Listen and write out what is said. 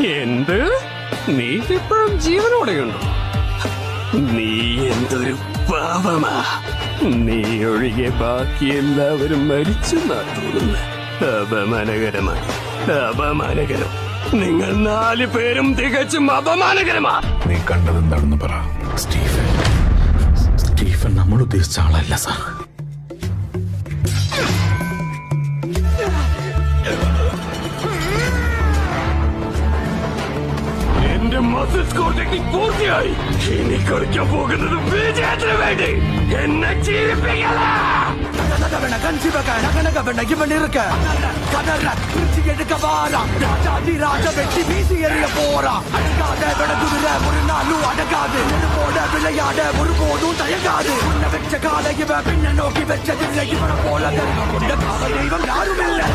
എന്ത്? നീ ഇപ്പോഴും ജീവനോടെയുണ്ടോ? നീ എന്തൊരു പാവമാ. നീ ഒഴികെ ബാക്കി എല്ലാവരും മരിച്ചെന്നാ തോന്നുന്നു. അപമാനകരമാണ്, അപമാനകരം. നിങ്ങൾ 4 പേരും തികച്ചും അപമാനകരമാ. നീ കണ്ടതെന്താണെന്ന് പറ സ്റ്റീഫൻ. സ്റ്റീഫൻ നമ്മൾ ഉദ്ദേശിച്ച ആളല്ല സാർ. എന്റെ മസിൽ സ്കോർ ടെക്നിക് പൂർത്തിയായി. ഇനി കളിക്കാൻ പോകുന്നത് വിജയത്തിന് വേണ്ടി. എന്നെ ജീവിപ്പിക്കല. இவன் இருக்க கடற பிரிச்சு எடுக்க வாரா. ராஜாதி ராஜ வெட்டி வீசி எறிய போறா. அடங்காத விடகுதிர ஒரு நாளும் அடங்காது. போட விளையாட ஒருபோதும் தயங்காது. உன்னை வச்ச கால இவன் பின்ன நோக்கி வச்சதில்லை. இவனை போல தர்மம் கொண்ட காவல் தெய்வம் யாரும் இல்லை.